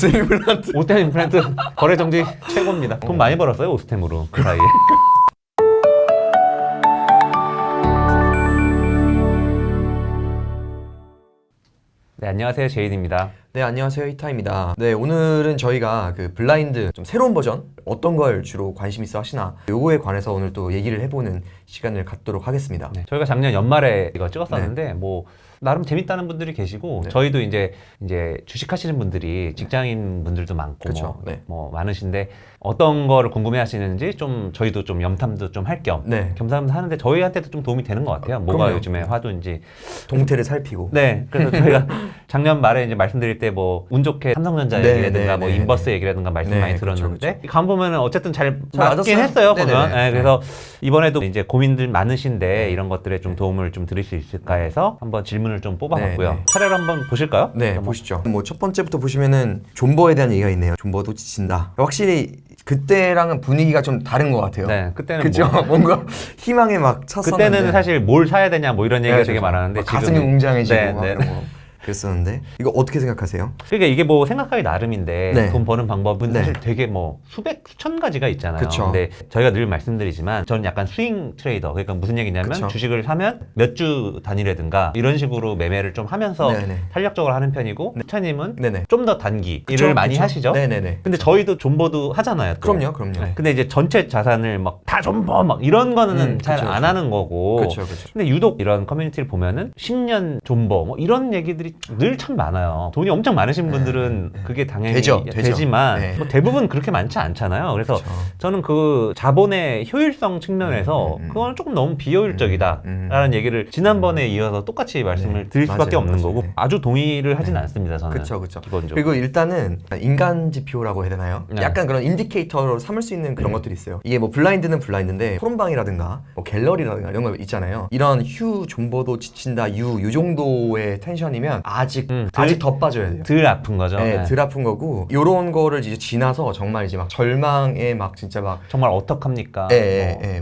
오스템 임플란트. 오스템 임플란트 거래 정지 최고입니다. 돈 많이 벌었어요 오스템으로 그 사이에. 네, 안녕하세요 제이드입니다. 네, 안녕하세요. 히타입니다. 네, 오늘은 저희가 그 블라인드 좀 새로운 버전 어떤 걸 주로 관심 있어 하시나 요거에 관해서 오늘 또 얘기를 해보는 시간을 갖도록 하겠습니다. 네, 저희가 작년 연말에 이거 찍었었는데 뭐 나름 재밌다는 분들이 계시고 네. 저희도 이제 주식하시는 분들이 직장인 분들도 많고 그쵸. 네. 뭐 많으신데 어떤 거를 궁금해 하시는지 좀 저희도 좀 염탐도 좀 할 겸 네. 겸사겸사 하는데 저희한테도 좀 도움이 되는 것 같아요. 뭐가 그럼요. 요즘에 화두인지. 동태를 살피고. 네, 그래서 저희가 작년 말에 이제 말씀드릴 때 뭐 운 좋게 삼성전자 네, 얘기라든가 네, 뭐 네, 인버스 네. 얘기라든가 말씀 네, 많이 그쵸, 들었는데 간 보면은 어쨌든 잘 잘 맞긴 맞았어요. 했어요. 네네네. 보면. 네, 그래서 이번에도 이제 고민들 많으신데 네. 이런 것들에 좀 도움을 좀 드릴 수 있을까 해서 한번 질문을 좀 뽑아봤고요. 네, 네. 차례로 한번 보실까요? 네, 한번. 보시죠. 뭐 첫 번째부터 보시면은 존버에 대한 얘기가 있네요. 존버도 지친다. 확실히 그때랑은 분위기가 좀 다른 것 같아요. 네, 그때는 그죠? 뭐 뭔가 희망에 막 찼었는데. 그때는 사실 뭘 사야 되냐 뭐 이런 얘기가 네, 되게 그렇죠. 많았는데 막 가슴이 지금은- 웅장해지고 네, 막 네. 이런 거 그랬었는데 이거 어떻게 생각하세요? 그러니까 이게 뭐 생각하기 나름인데 네. 돈 버는 방법은 네. 사실 되게 뭐 수천 가지가 있잖아요. 그쵸. 근데 저희가 늘 말씀드리지만 저는 약간 스윙 트레이더. 그러니까 무슨 얘기냐면 그쵸. 주식을 사면 몇 주 단위라든가 이런 식으로 매매를 좀 하면서 네네. 탄력적으로 하는 편이고 희차님은 네네. 좀 더 단기 그쵸, 일을 많이 그쵸. 하시죠. 네네네. 근데 저희도 존버도 하잖아요. 또. 그럼요, 그럼요. 네. 근데 이제 전체 자산을 막 다 존버 막 이런 거는 잘 그쵸, 안 그쵸. 하는 거고. 그렇죠, 그렇죠. 근데 유독 이런 커뮤니티를 보면은 10년 존버 뭐 이런 얘기들이 늘 참 많아요. 돈이 엄청 많으신 분들은 그게 당연히 되죠. 되지만 네. 뭐 대부분 그렇게 많지 않잖아요. 그래서 그쵸. 저는 그 자본의 효율성 측면에서 그건 조금 너무 비효율적이다라는 얘기를 지난번에 이어서 똑같이 말씀을 네. 드릴 수밖에 맞아요, 없는 맞아요. 거고 네. 아주 동의를 하진 않습니다. 저는. 그쵸, 그쵸. 기본적으로. 그리고 일단은 인간 지표라고 해야 되나요? 네. 약간 그런 인디케이터로 삼을 수 있는 그런 것들이 있어요. 이게 뭐 블라인드는 블라인드인데 토론방이라든가 뭐 갤러리라든가 이런 거 있잖아요. 이런 휴 존버도 지친다 유 정도의 텐션이면 아직 더 빠져야 돼요. 덜 아픈 거죠. 네, 네. 덜 아픈 거고 요런 거를 이제 지나서 정말 이제 막 절망에 막 진짜 막 정말 어떡합니까?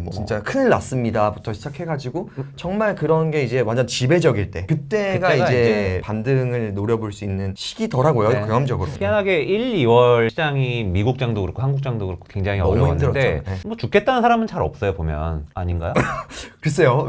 뭐 진짜 큰일 났습니다부터 시작해가지고 정말 그런 게 이제 완전 지배적일 때 그때가 이제 반등을 노려볼 수 있는 시기더라고요. 네. 경험적으로. 희한하게 1, 2월 시장이 미국장도 그렇고 한국장도 그렇고 굉장히 너무 어려웠는데 힘들었죠. 네. 뭐 죽겠다는 사람은 잘 없어요 보면. 아닌가요? 글쎄요.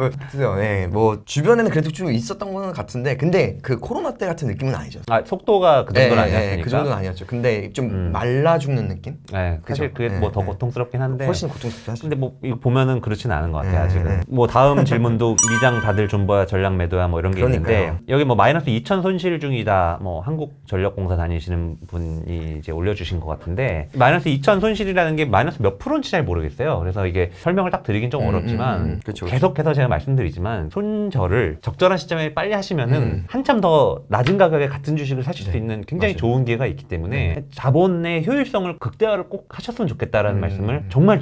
네, 뭐 주변에는 그래도 좀 있었던 거는 같은데 근데 그 코로나 때 같은 느낌은 아니죠. 아, 속도가 그 정도는 아니었으니까. 그 정도는 아니었죠. 근데 좀 말라 죽는 느낌? 네, 사실 그죠? 그게 네, 뭐 더 네. 고통스럽긴 한데. 훨씬 고통스럽죠. 사실. 근데 뭐 이거 보면은 그렇지는 않은 것 같아요 네, 아직은. 네. 뭐 다음 질문도 미장 다들 존버야 전략 매도야 뭐 이런 게 그러니까요. 있는데 여기 뭐 마이너스 2천 손실 중이다. 뭐 한국전력공사 다니시는 분이 이제 올려주신 것 같은데 마이너스 2천 손실이라는 게 마이너스 몇 프로인지 잘 모르겠어요. 그래서 이게 설명을 딱 드리긴 좀 어렵지만 그쵸, 그쵸. 계속해서 제가 말씀드리지만 손절을 적절한 시점에 빨리 하시면은 한참 더 낮은 가격에 같은 주식을 사실 수 있는 굉장히 맞아요. 좋은 기회가 있기 때문에 자본의 효율성을 극대화를 꼭 하셨으면 좋겠다라는 말씀을 정말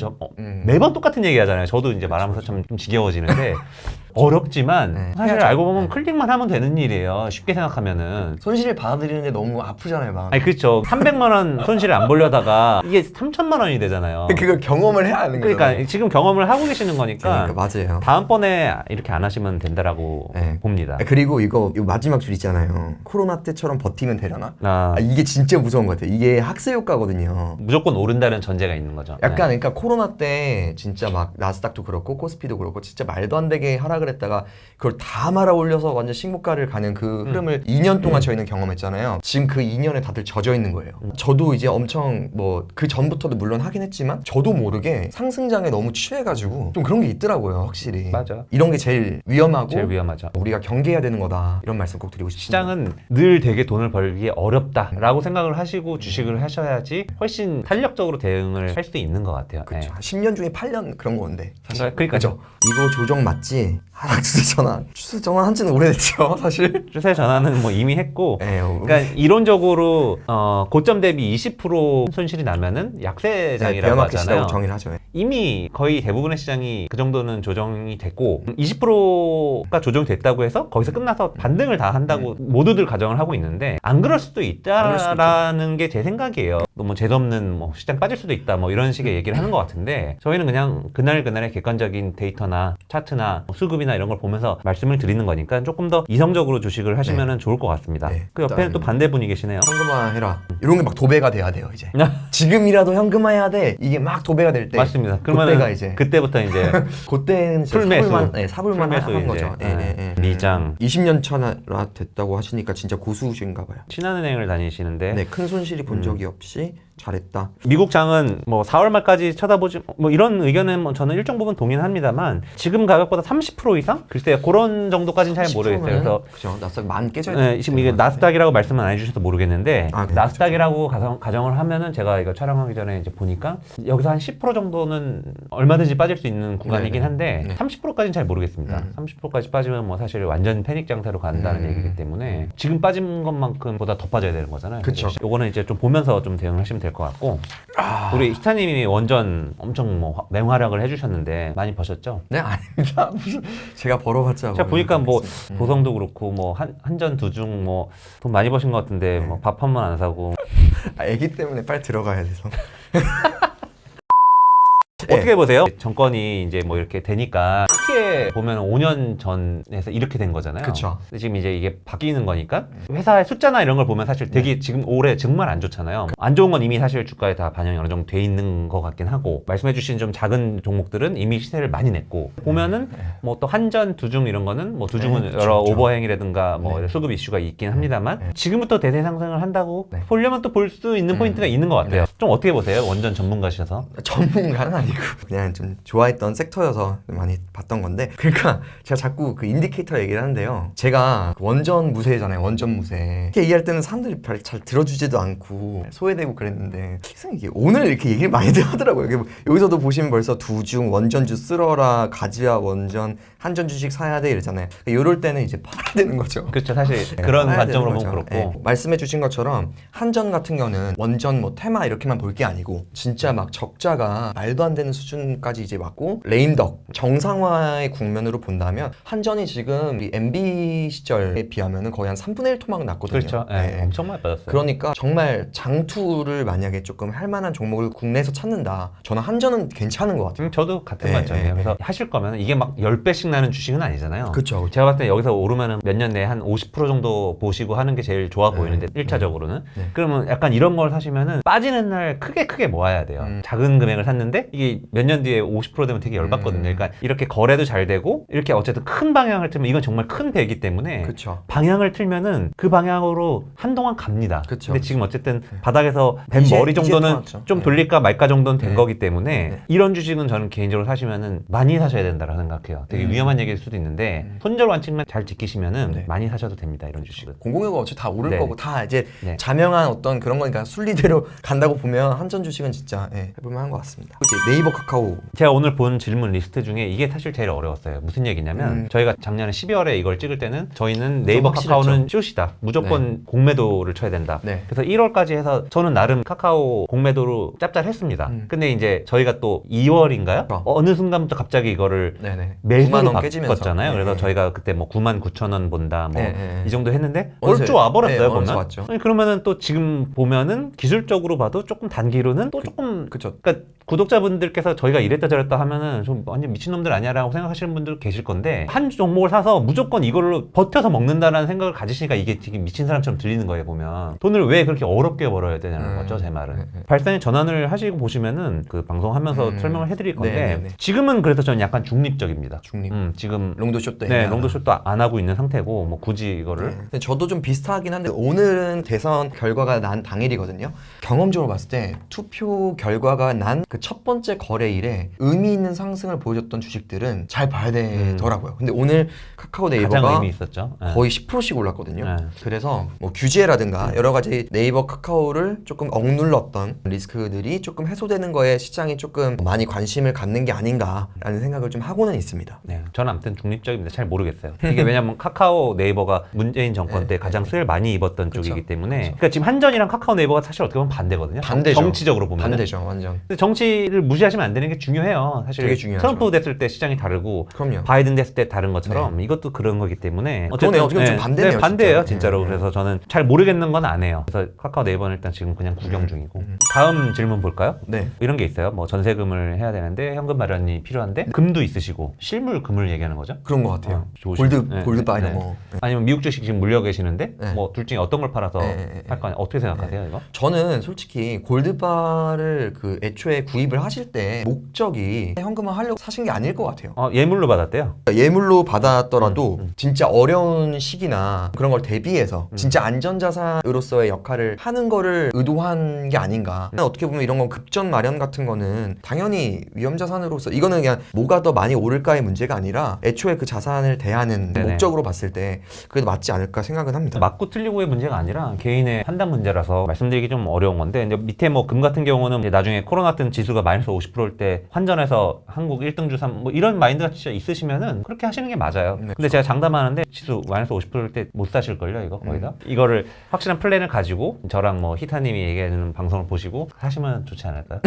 매번 똑같은 얘기 하잖아요. 저도 이제 말하면서 좀 지겨워지는데 어렵지만 네. 사실 해야죠. 알고 보면 클릭만 하면 되는 일이에요. 쉽게 생각하면은. 손실을 받아들이는데 너무 아프잖아요, 마음. 아니 그렇죠. 300만 원 손실을 안 보려다가 이게 3천만 원이 되잖아요. 그걸 경험을 해야 하는 거죠. 그러니까 지금 경험을 하고 계시는 거니까 그러니까 맞아요. 다음번에 이렇게 안 하시면 된다라고 네. 봅니다. 그리고 이거 마지막 줄 있잖아요. 코로나 때처럼 버티면 되려나? 아, 이게 진짜 무서운 것 같아요. 이게 학세 효과거든요. 무조건 오른다는 전제가 있는 거죠. 약간 네. 그러니까 코로나 때 진짜 막 나스닥도 그렇고 코스피도 그렇고 진짜 말도 안 되게 하락을 했다가 그걸 다 말아 올려서 완전 신고가를 가는 그 흐름을 2년 동안 저희는 경험했잖아요. 지금 그 2년에 다들 젖어 있는 거예요. 저도 이제 엄청 뭐 그 전부터도 물론 하긴 했지만 저도 모르게 상승장에 너무 취해가지고 좀 그런 게 있더라고요, 확실히. 맞아. 이런 게 제일 위험하고 제일 위험하죠. 우리가 경계해야 되는 거다 이런 말씀 꼭 드리고 싶습니다. 시장은 늘 되게 돈을 벌기 어렵다라고 생각을 하시고 주식을 하셔야지 훨씬 탄력적으로 대응을 할 수 있는 것 같아요. 그렇죠. 네. 한 10년 중에 8년 그런 건데 사실. 그러니까요. 그죠? 이거 조정 맞지? 하락 추세 전환. 추세 전환 한 지는 오래됐죠, 사실. 추세 전환은 뭐 이미 했고 네, 그러니까 이론적으로 고점 대비 20% 손실이 나면은 약세장이라고 배어마켓이라고 하잖아요. 정의를 하죠. 이미 거의 대부분의 시장이 그 정도는 조정이 됐고 20%가 조정됐다고 해서 거기서 끝나서 반등을 다 한다고 식으로 모두들 가정을 하고 있는데 안 그럴 수도 있다라는 게 제 생각이에요. 너무 재수없는 뭐 시장 빠질 수도 있다 뭐 이런 식의 얘기를 하는 것 같은데 저희는 그냥 그날그날의 객관적인 데이터나 차트나 뭐 수급이나 이런 걸 보면서 말씀을 드리는 거니까 조금 더 이성적으로 주식을 하시면 좋을 것 같습니다. 네. 그 옆에는 일단 또 반대분이 계시네요. 현금화 해라. 이런 게 막 도배가 돼야 돼요 이제. 지금이라도 현금화해야 돼. 이게 막 도배가 될 때. 맞습니다. 그때가 그러면 이제. 그때부터 이제 그때는 진짜 풀매수. 사불만 풀매수 하는 이제. 거죠. 미장. 20년 차나 됐다고 하시니까 진짜 고수신가 봐요. 신한은행을 다니시는데 네, 큰 손실이 본 적이 없이 잘했다. 미국 장은 뭐 4월 말까지 쳐다보지 뭐 이런 의견은 뭐 저는 일정 부분 동의는 합니다만 지금 가격보다 30% 이상? 글쎄요 그런 정도까지는 잘 모르겠어요. 그래서 그죠. 나스닥 만 깨져야 네, 지금 이게 나스닥이라고 말씀은 안 해주셔서 모르겠는데 아, 네, 나스닥이라고 가정을 하면은 제가 이거 촬영하기 전에 이제 보니까 여기서 한 10% 정도는 얼마든지 빠질 수 있는 구간이긴 한데 네. 30%까지는 잘 모르겠습니다. 30%까지 빠지면 뭐 사실 완전 패닉 장세로 간다는 얘기이기 때문에 지금 빠진 것만큼보다 더 빠져야 되는 거잖아요. 그쵸. 요거는 이제 좀 보면서 좀 대응하시면 될 것 같고 우리 히타님이 원전 엄청 뭐 맹활약을 해주셨는데 많이 버셨죠? 네, 아닙니다. 무슨 제가 벌어봤자. 제가 보니까 뭐 보성도 그렇고 뭐 한전 두중 뭐 돈 많이 버신 것 같은데 뭐 밥 한 번 안 사고 애기 때문에 빨리 들어가야 돼서. 어떻게 보세요? 정권이 이제 뭐 이렇게 되니까 크게 보면 5년 전에서 이렇게 된 거잖아요. 그쵸. 근데 지금 이제 이게 바뀌는 거니까 회사의 숫자나 이런 걸 보면 사실 되게 지금 올해 정말 안 좋잖아요. 안 좋은 건 이미 사실 주가에 다 반영이 어느 정도 돼 있는 것 같긴 하고 말씀해주신 좀 작은 종목들은 이미 시세를 많이 냈고 보면은 뭐 또 한전, 두중 이런 거는 뭐 두중은 그쵸, 여러 그쵸. 오버행이라든가 뭐 수급 이슈가 있긴 합니다만 지금부터 대세 상승을 한다고 보려면 또 볼 수 있는 포인트가 있는 것 같아요. 좀 어떻게 보세요? 원전 전문가셔서. 전문가는 아니고 그냥 좀 좋아했던 섹터여서 많이 봤던 건데 그러니까 제가 자꾸 그 인디케이터 얘기를 하는데요. 제가 원전 무세잖아요. 원전 무세. 이렇게 얘기할 때는 사람들이 별 잘 들어주지도 않고 소외되고 그랬는데 세상에 이게 오늘 이렇게 얘기를 많이 하더라고요. 이게 뭐 여기서도 보시면 벌써 두중 원전주 쓸어라 가지야 원전 한전 주식 사야 돼 이러잖아요. 이럴 때는 이제 팔아야 되는 거죠. 그렇죠. 사실 네, 그런 팔아야 관점으로 되는 보면 거죠. 그렇고 네, 말씀해 주신 것처럼 한전 같은 경우는 원전 뭐 테마 이렇게만 볼 게 아니고 진짜 막 적자가 말도 안 되는 수준까지 이제 왔고 레임덕 정상화의 국면으로 본다면 한전이 지금 이 MB 시절에 비하면은 거의 한 3분의 1 토막 났거든요. 그렇죠. 네, 엄청 많이 빠졌어요. 그러니까 정말 장투를 만약에 조금 할 만한 종목을 국내에서 찾는다. 저는 한전은 괜찮은 것 같아요. 저도 같은 네, 관점이에요. 네, 그래서 하실 거면 이게 막 10배씩 나는 주식은 아니잖아요. 그렇죠. 제가 봤을 때 여기서 오르면은 몇 년 내에 한 50% 정도 보시고 하는 게 제일 좋아 보이는데 1차적으로는 네. 그러면 약간 이런 걸 사시면은 빠지는 날 크게 모아야 돼요. 작은 금액을 샀는데 이게 몇 년 뒤에 50% 되면 되게 열받거든요. 그러니까 이렇게 거래도 잘 되고 이렇게 어쨌든 큰 방향을 틀면 이건 정말 큰 배이기 때문에 그렇죠. 방향을 틀면은 그 방향으로 한동안 갑니다. 그쵸. 근데 지금 어쨌든 바닥에서 뱀 이제- 머리 이제 정도는 통왔죠. 좀 네. 돌릴까 말까 정도는 된 네. 거기 때문에 네. 이런 주식은 저는 개인적으로 사시면은 많이 사셔야 된다고 생각해요. 되게 위험한 얘기일 수도 있는데 손절 완칙만 잘 지키시면은 네. 많이 사셔도 됩니다. 이런 주식은. 공공유가 어차피 다 오를 네. 거고 다 이제 네. 자명한 어떤 그런 거니까 순리대로 간다고 보면 한전 주식은 진짜 해볼만 한 것 같습니다. 이제 네이버 카카오 제가 오늘 본 질문 리스트 중에 이게 사실 제일 어려웠어요. 무슨 얘기냐면 저희가 작년에 12월에 이걸 찍을 때는 저희는 네이버 확실했죠. 카카오는 숏이다. 무조건 공매도를 쳐야 된다. 네. 그래서 1월까지 해서 저는 나름 카카오 공매도로 짭짤했습니다. 근데 이제 저희가 또 2월인가요? 어느 순간부터 갑자기 이거를 네네. 매수로 9만 원 깨지면서. 바꿨잖아요. 그래서 저희가 그때 뭐 99,000원 본다 뭐 이 정도 했는데 어느새- 얼추 와버렸어요. 네, 보면. 어느새 왔죠. 아니, 그러면은 또 지금 보면은 기술적으로 봐도 조금 단기로는 또 조금 그쵸. 그러니까 구독자분들께서 저희가 이랬다 저랬다 하면은 좀 완전 미친놈들 아니야라고 생각하시는 분들 계실 건데 한 종목을 사서 무조건 이걸로 버텨서 먹는다라는 생각을 가지시니까 이게 되게 미친 사람처럼 들리는 거예요. 보면 돈을 왜 그렇게 어렵게 벌어야 되냐는 거죠. 제 말은. 발상의 전환을 하시고 보시면은 그 방송하면서 설명을 해드릴 건데 네네네. 지금은 그래서 저는 약간 중립적입니다. 중립. 지금 롱도숏도 네, 애매하다. 롱도숏도 안 하고 있는 상태고 뭐 굳이 이거를 근데 저도 좀 비슷하긴 한데 오늘은 대선 결과가 난 당일이거든요. 경험적으로 봤을 때 투표 결과가 난 그 첫 번째 거래일에 의미 있는 상승을 보여줬던 주식들은 잘 봐야 되더라고요. 근데 오늘 카카오 가장 네이버가 의미 있었죠. 네. 거의 10%씩 올랐거든요. 네. 그래서 뭐 규제라든가 여러 가지 네이버 카카오를 조금 억눌렀던 리스크들이 조금 해소되는 거에 시장이 조금 많이 관심을 갖는 게 아닌가라는 생각을 좀 하고는 있습니다. 네, 저는 아무튼 중립적입니다. 잘 모르겠어요. 이게 왜냐면 카카오 네이버가 문재인 정권 때 가장 수혜를 많이 입었던 그쵸. 쪽이기 때문에 그러니까 지금 한전이랑 카카오 네이버가 사실 어떻게 보면 반대거든요. 반대죠. 정치적으로 보면. 반대죠, 완전. 근데 정치를 무시하시면 안 되는 게 중요해요. 사실 되게 중요하죠. 트럼프 됐을 때 시장이 다르고 다르고 그럼요. 바이든 됐을 때 다른 것처럼 이것도 그런 거기 때문에 그러네. 어떻게 보면 좀 반대네요, 반대예요 진짜. 진짜로. 그래서 저는 잘 모르겠는 건 안 해요. 그래서 카카오 네이버는 일단 지금 그냥 구경 중이고. 다음 질문 볼까요? 네. 이런 게 있어요. 뭐 전세금을 해야 되는데 현금 마련이 필요한데 금도 있으시고 실물 금을 얘기하는 거죠? 그런 것 같아요. 좋으시고. 골드바 이런 네. 거. 네. 아니면 미국 주식 지금 물려 계시는데 네. 뭐 둘 중에 어떤 걸 팔아서 네. 할 거 아니에요? 어떻게 생각하세요 이거? 저는 솔직히 골드바를 그 애초에 구입을 하실 때 목적이 현금화 하려고 사신 게 아닐 것 같아요. 예물로 받았대요. 예물로 받았더라도 진짜 어려운 시기나 그런 걸 대비해서 진짜 안전자산으로서의 역할을 하는 거를 의도한 게 아닌가. 어떻게 보면 이런 건 급전 마련 같은 거는 당연히 위험자산으로서 이거는 그냥 뭐가 더 많이 오를까의 문제가 아니라 애초에 그 자산을 대하는 네네. 목적으로 봤을 때 그래도 맞지 않을까 생각은 합니다. 맞고 틀리고의 문제가 아니라 개인의 판단 문제라서 말씀드리기 좀 어려운 건데 이제 밑에 뭐 금 같은 경우는 이제 나중에 코로나 뜬 지수가 마이너스 50%일 때 환전해서 한국 1등 주산 뭐 이런 마인드가 진짜 있으시면은 그렇게 하시는 게 맞아요. 네, 근데 제가 장담하는데 지수 마이너스 50%일 때 못 사실걸요 이거 거의 다. 이거를 확실한 플랜을 가지고 저랑 뭐 히타님이 얘기하는 방송을 보시고 하시면 좋지 않을까요?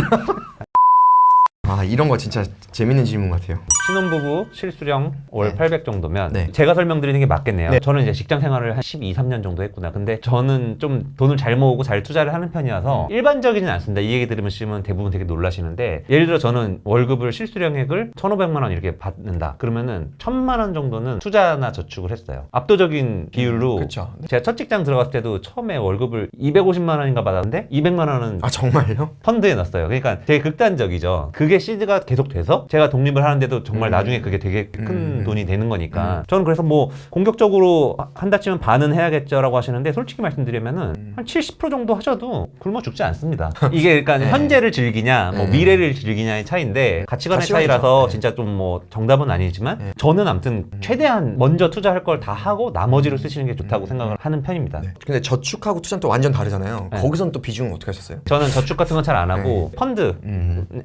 아 이런 거 진짜 재밌는 질문 같아요. 신혼부부 실수령 월 네. 800 정도면 네. 제가 설명드리는 게 맞겠네요. 네. 저는 이제 직장 생활을 한 12, 3년 정도 했구나. 근데 저는 좀 돈을 잘 모으고 잘 투자를 하는 편이어서 일반적이진 않습니다. 이 얘기 들으시면 대부분 되게 놀라시는데 예를 들어 저는 월급을 실수령액을 1,500만 원 이렇게 받는다. 그러면은 1,000만 원 정도는 투자나 저축을 했어요. 압도적인 비율로 그쵸. 제가 첫 직장 들어갔을 때도 처음에 월급을 250만 원인가 받았는데 200만 원은 아 정말요? 펀드에 넣었어요. 그러니까 되게 극단적이죠. 그게 시드가 계속 돼서 제가 독립을 하는데도 정말 나중에 그게 되게 큰 돈이 되는 거니까. 저는 그래서 뭐 공격적으로 한다 치면 반은 해야겠죠라고 하시는데 솔직히 말씀드리면은 한 70% 정도 하셔도 굶어 죽지 않습니다. 이게 그러니까 네. 현재를 즐기냐 뭐 미래를 즐기냐의 차이인데 가치관의 가치관이죠. 차이라서 네. 진짜 좀 뭐 정답은 아니지만 저는 아무튼 최대한 먼저 투자할 걸 다 하고 나머지를 쓰시는 게 좋다고 생각을 하는 편입니다. 네. 근데 저축하고 투자는 또 완전 다르잖아요. 네. 거기선 또 비중은 어떻게 하셨어요? 저는 저축 같은 건 잘 안 하고 펀드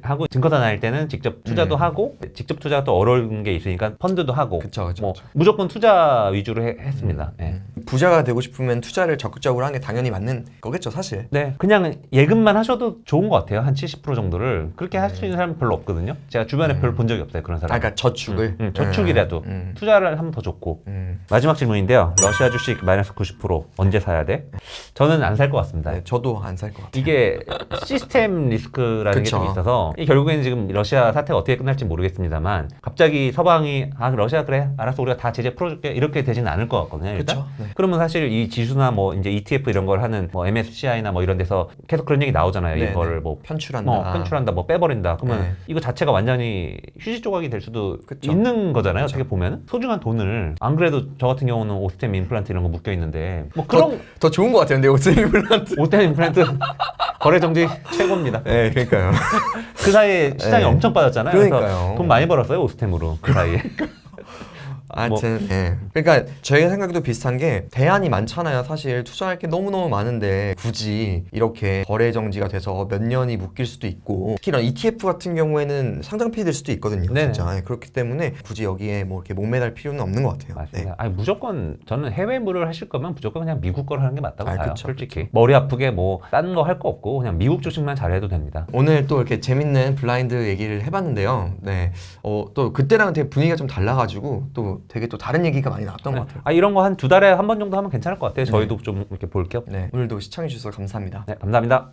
하고 증권사 다닐 때는 직접 투자도 하고 직접 투자가 또 어려운 게 있으니까 펀드도 하고 그쵸. 뭐 무조건 투자 위주로 했습니다. 네. 부자가 되고 싶으면 투자를 적극적으로 하는 게 당연히 맞는 거겠죠, 사실. 네, 그냥 예금만 하셔도 좋은 것 같아요. 한 70% 정도를 그렇게 할 수 있는 사람은 별로 없거든요. 제가 주변에 별로 본 적이 없어요, 그런 아, 사람. 그러니까 저축을. 저축이라도 투자를 하면 더 좋고. 마지막 질문인데요. 러시아 주식 마이너스 90% 언제 사야 돼? 저는 안 살 것 같습니다. 네, 저도 안 살 것 같아요. 이게 시스템 리스크라는 게 좀 그쵸. 있어서 이 결국에는 지금 러시아 사태가 어떻게 끝날지 모르겠습니다만 갑자기 서방이 아 러시아 그래 알았어 우리가 다 제재 풀어줄게 이렇게 되지는 않을 것 같거든요 일단. 그쵸. 네. 그러면 사실 이 지수나 뭐 이제 ETF 이런 걸 하는 뭐 MSCI나 뭐 이런 데서 계속 그런 얘기 나오잖아요. 네, 이거를 네. 뭐 편출한다. 편출한다, 뭐 빼버린다. 그러면 네. 이거 자체가 완전히 휴지 조각이 될 수도 그쵸. 있는 거잖아요. 어떻게 보면 소중한 돈을 안 그래도 저 같은 경우는 오스템 임플란트 이런 거 묶여 있는데 뭐 그런 더 좋은 것 같아요, 근데 오스템블란트. 오스템 임플란트 거래 정지 최고입니다. 네, 그러니까요. 그 사이에 시장이 네. 엄청 빠졌잖아요. 그러니까요. 그래서 돈 많이 벌었어요 오스템으로 그 사이에. 하여튼 예. 그러니까 저희가 생각도 비슷한 게 대안이 많잖아요. 사실 투자할 게 너무너무 많은데 굳이 이렇게 거래 정지가 돼서 몇 년이 묶일 수도 있고 특히 이런 ETF 같은 경우에는 상장피 될 수도 있거든요. 네네. 진짜. 예, 그렇기 때문에 굳이 여기에 뭐 이렇게 목매달 필요는 없는 것 같아요. 맞습니다. 아니 무조건 저는 해외물을 하실 거면 무조건 그냥 미국 거를 하는 게 맞다고 봐요. 그쵸, 솔직히 머리 아프게 뭐 딴 거 할 거 없고 그냥 미국 주식만 잘해도 됩니다. 오늘 또 이렇게 재밌는 블라인드 얘기를 해봤는데요. 네. 또 그때랑은 되게 분위기가 좀 달라가지고 또 되게 또 다른 얘기가 많이 나왔던 것 같아요. 아 이런 거 한 2달에 한 번 정도 하면 괜찮을 것 같아요. 저희도 좀 이렇게 볼 겸. 네. 오늘도 시청해주셔서 감사합니다. 네, 감사합니다.